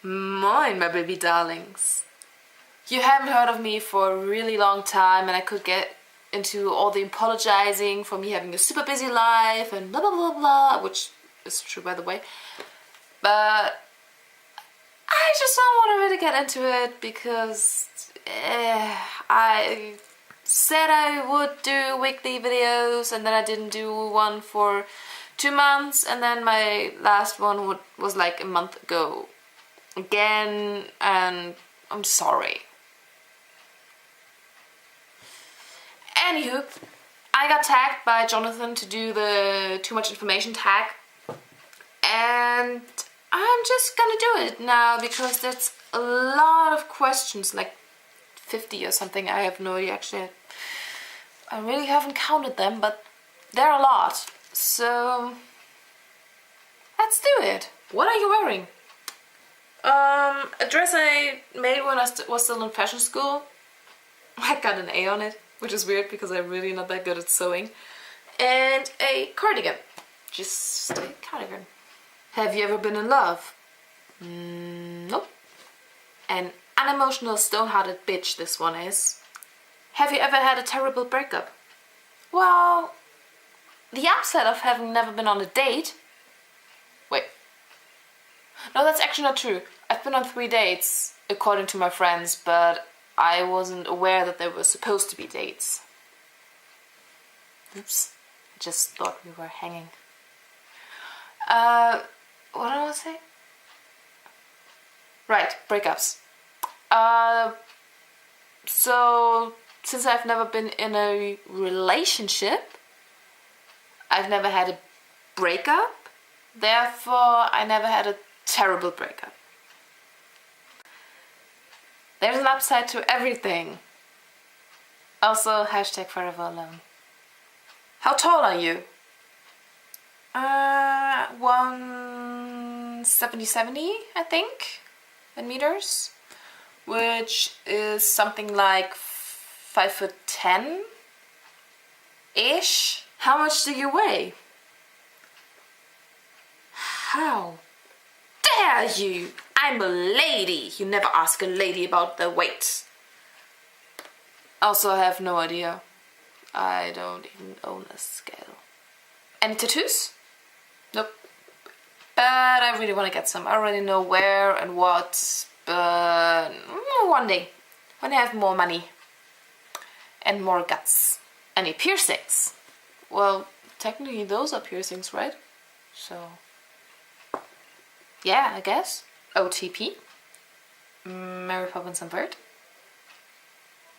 Moin, my baby darlings. You haven't heard of me for a really long time, and I could get into all the apologizing for me having a super busy life and blah blah blah blah, which is true by the way. But I just don't want to really get into it because I said I would do weekly videos and then I didn't do one for 2 months, and then my last one was like a month ago again, and I'm sorry. Anywho, I got tagged by Jonathan to do the too much information tag, and I'm just gonna do it now because there's a lot of questions, like 50 or something. I have no idea, actually. I really haven't counted them, but there are a lot. So let's do it. What are you wearing? A dress I made when I was still in fashion school. I got an A on it, which is weird because I'm really not that good at sewing. And a cardigan. Just a cardigan. Have you ever been in love? Nope. An unemotional, stone-hearted bitch this one is. Have you ever had a terrible breakup? Well, the upside of having never been on a date... Wait. No, that's actually not true. I've been on 3 dates, according to my friends, but I wasn't aware that they were supposed to be dates. Oops. I just thought we were hanging. What did I say? Right, breakups. So, since I've never been in a relationship, I've never had a breakup, therefore I never had a terrible breakup. There's an upside to everything. Also, hashtag forever alone. How tall are you? 170, I think, in meters, which is something like 5'10"-ish. How much do you weigh? How dare you? I'm a lady. You never ask a lady about their weight. Also, I have no idea. I don't even own a scale. Any tattoos? Nope. But I really want to get some. I already know where and what, but one day, when I have more money and more guts. Any piercings? Well, technically those are piercings, right? So, yeah, I guess. OTP. Mary Poppins and Bert.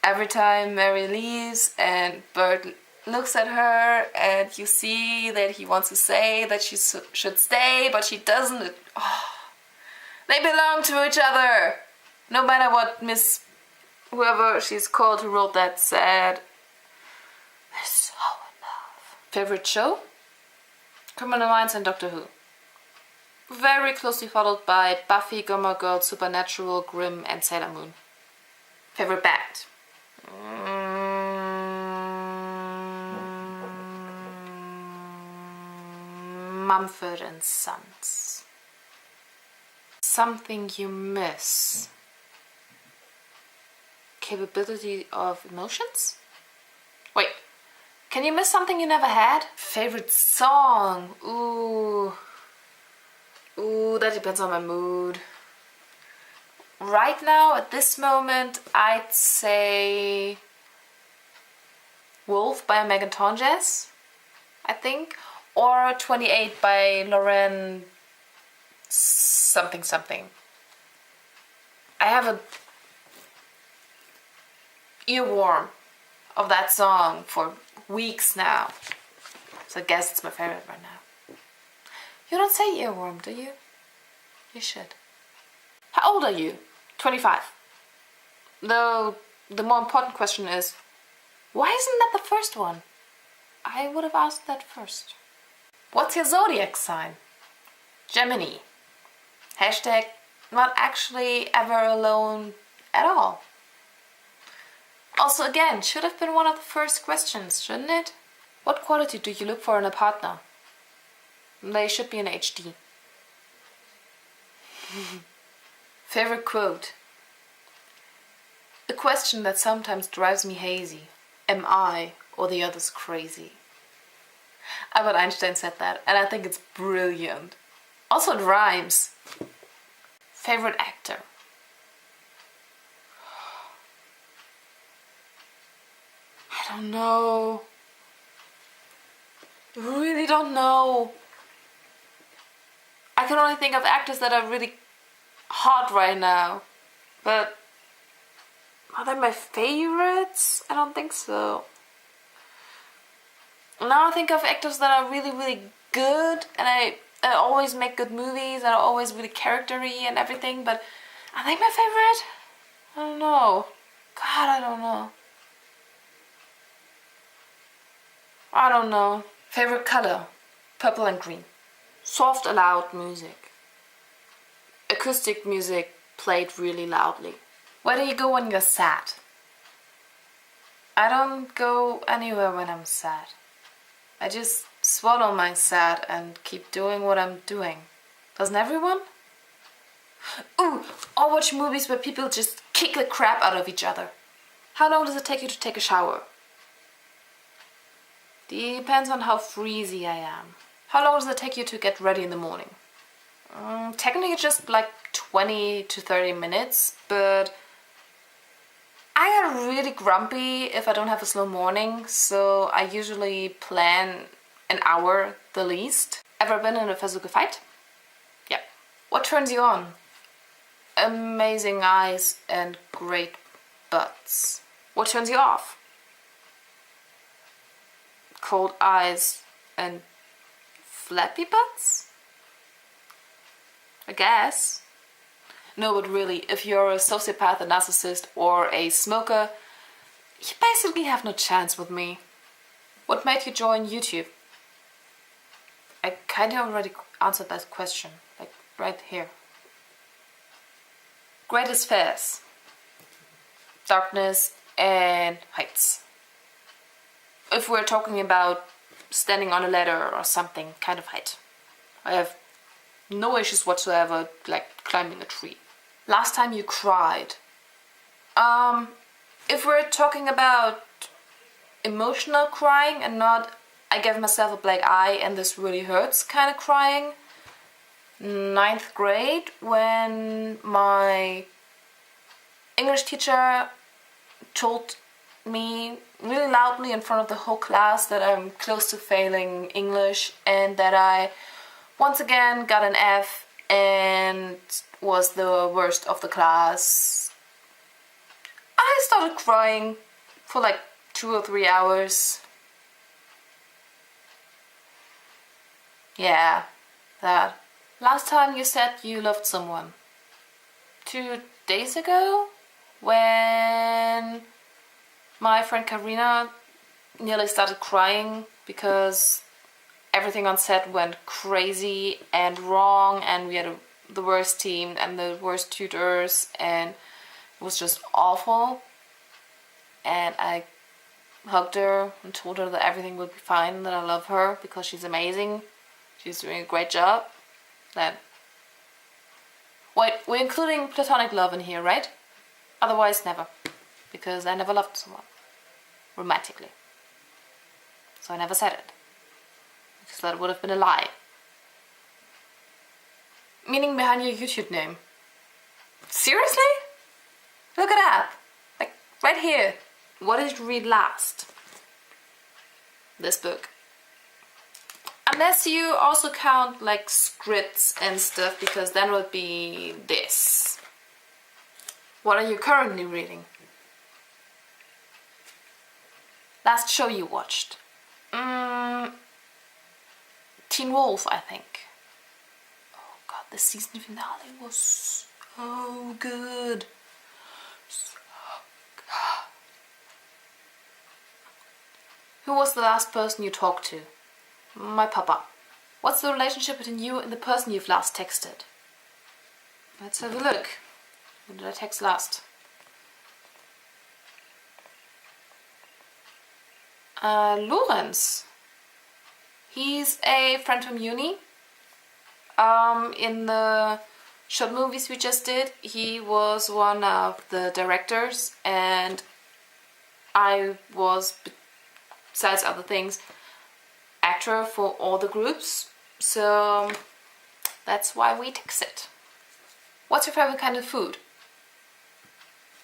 Every time Mary leaves and Bert looks at her and you see that he wants to say that she should stay, but she doesn't. They belong to each other. No matter what Miss whoever she's called who wrote that said. They're so in love. Favorite show? Criminal Minds and Doctor Who. Very closely followed by Buffy, Gilmore Girls, Supernatural, Grimm, and Sailor Moon. Favorite band? Mumford and Sons. Something you miss. Capability of emotions? Wait, can you miss something you never had? Favorite song? Ooh, that depends on my mood. Right now, at this moment, I'd say Wolf by Megan Tonjes, I think, or 28 by Lauren something something. I have a earworm of that song for weeks now, so I guess it's my favorite right now. You don't say earworm, do you? You should. How old are you? 25. Though the more important question is, why isn't that the first one? I would have asked that first. What's your zodiac sign? Gemini. Hashtag not actually ever alone at all. Also, again, should have been one of the first questions, shouldn't it? What quality do you look for in a partner? They should be in HD. Favorite quote? A question that sometimes drives me hazy. Am I or the others crazy? Albert Einstein said that, and I think it's brilliant. Also it rhymes. Favorite actor? I don't know. I really don't know. I can only think of actors that are really hot right now. But are they my favorites? I don't think so. Now I think of actors that are really, really good, and I always make good movies, and are always really character-y and everything, but are they my favorite? I don't know. God, I don't know. I don't know. Favorite color? Purple and green. Soft, loud music. Acoustic music played really loudly. Where do you go when you're sad? I don't go anywhere when I'm sad. I just swallow my sad and keep doing what I'm doing. Doesn't everyone? Ooh, or watch movies where people just kick the crap out of each other. How long does it take you to take a shower? Depends on how freezy I am. How long does it take you to get ready in the morning? Technically just like 20 to 30 minutes, but I get really grumpy if I don't have a slow morning, so I usually plan an hour the least. Ever been in a physical fight? Yeah. What turns you on? Amazing eyes and great butts. What turns you off? Cold eyes and flappy butts? I guess. No, but really, if you're a sociopath, a narcissist, or a smoker, you basically have no chance with me. What made you join YouTube? I kind of already answered that question, like right here. Greatest fears? Darkness and heights. If we're talking about standing on a ladder or something, kind of height, I have no issues whatsoever, like climbing a tree. Last time you cried? If we're talking about emotional crying and not I gave myself a black eye and this really hurts kind of crying, 9th grade when my English teacher told me really loudly in front of the whole class that I'm close to failing English and that I once again got an F and was the worst of the class. I started crying for like 2 or 3 hours. Yeah, that. Last time you said you loved someone? 2 days ago, when my friend Karina nearly started crying because everything on set went crazy and wrong, and we had the worst team and the worst tutors, and it was just awful. And I hugged her and told her that everything would be fine, that I love her because she's amazing. She's doing a great job. Wait, we're including platonic love in here, right? Otherwise, never. Because I never loved someone romantically. So I never said it. Because that would have been a lie. Meaning behind your YouTube name. Seriously? Look it up. Like, right here. What did you read last? This book. Unless you also count like scripts and stuff, because then it would be this. What are you currently reading? Last show you watched? Teen Wolf, I think. Oh god, the season finale was so good. So good. Who was the last person you talked to? My papa. What's the relationship between you and the person you've last texted? Let's have a look. Who did I text last? Lorenz. He's a friend from uni. In the short movies we just did. He was one of the directors, and I was, besides other things, actor for all the groups. So that's why we takes it. What's your favorite kind of food?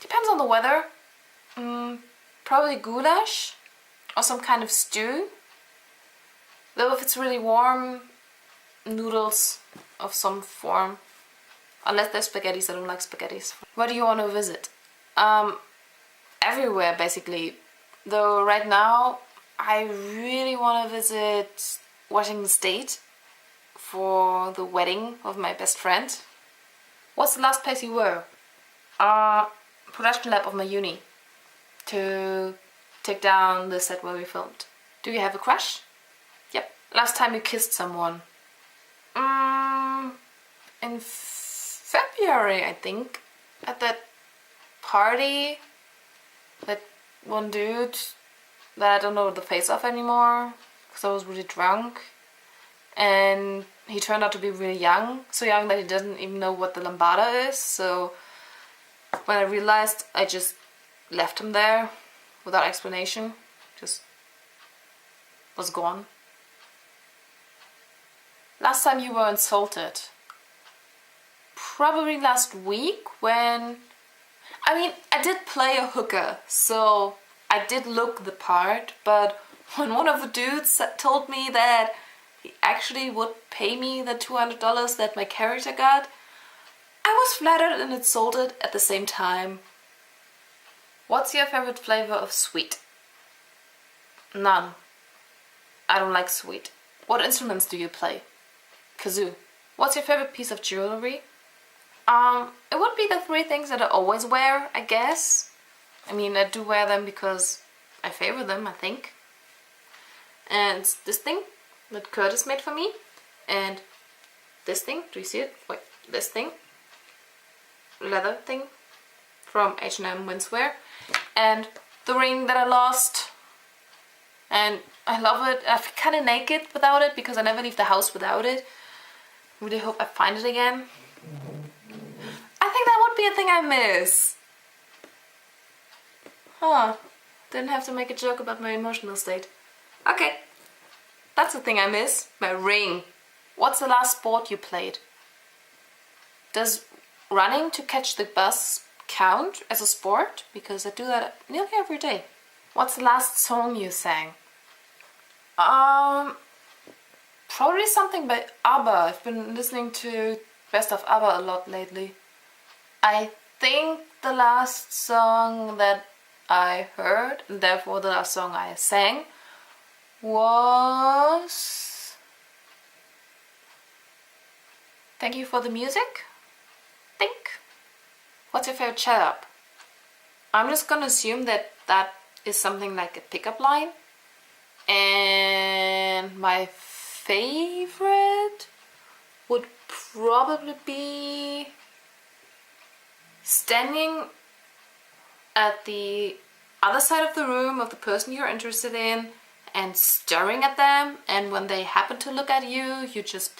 Depends on the weather. Probably goulash or some kind of stew. Though if it's really warm, noodles of some form. Unless they're spaghettis, I don't like spaghettis. Where do you want to visit? Everywhere basically. Though right now I really want to visit Washington State for the wedding of my best friend. What's the last place you were? Production lab of my uni, to take down the set where we filmed. Do you have a crush? Yep. Last time you kissed someone? In February, I think, at that party. That one dude that I don't know the face of anymore because I was really drunk, and he turned out to be really young, so young that he doesn't even know what the lambada is. So when I realized, I just left him there without explanation, just was gone. Last time you were insulted? Probably last week when, I did play a hooker, so I did look the part, but when one of the dudes told me that he actually would pay me the $200 that my character got, I was flattered and insulted at the same time. What's your favorite flavor of sweet? None. I don't like sweet. What instruments do you play? Kazoo. What's your favorite piece of jewelry? It would be the 3 things that I always wear, I guess. I do wear them because I favor them, I think. And it's this thing that Curtis made for me. And this thing, do you see it? Wait, this thing. Leather thing from H&M Menswear. And the ring that I lost. And I love it. I feel kind of naked without it because I never leave the house without it. Really hope I find it again. I think that would be a thing I miss. Didn't have to make a joke about my emotional state. Okay, that's the thing I miss. My ring. What's the last sport you played? Does running to catch the bus count as a sport? Because I do that nearly every day. What's the last song you sang? Probably something by ABBA. I've been listening to Best of ABBA a lot lately. I think the last song that I heard, and therefore the last song I sang, was Thank You for the Music, I think. What's your favorite chat up? I'm just gonna assume that that is something like a pickup line. And my favorite would probably be standing at the other side of the room of the person you're interested in and staring at them, and when they happen to look at you, you just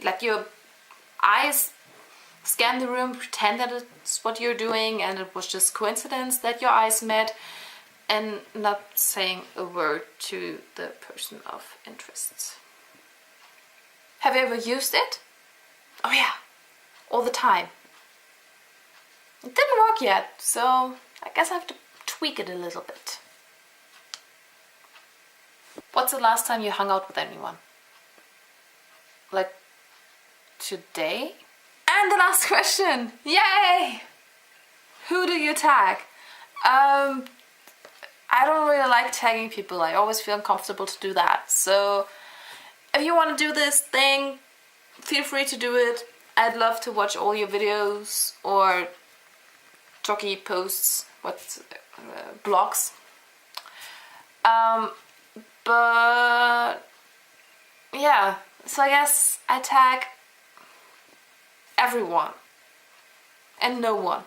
let your eyes scan the room, pretend that it's what you're doing and it was just coincidence that your eyes met, and not saying a word to the person of interest. Have you ever used it? Oh yeah, all the time. It didn't work yet, so I guess I have to tweak it a little bit. What's the last time you hung out with anyone? Like today? And the last question! Yay! Who do you tag? I don't really like tagging people. I always feel uncomfortable to do that. So if you want to do this thing, feel free to do it. I'd love to watch all your videos or talky posts, blogs. But yeah, so I guess I tag everyone and no one.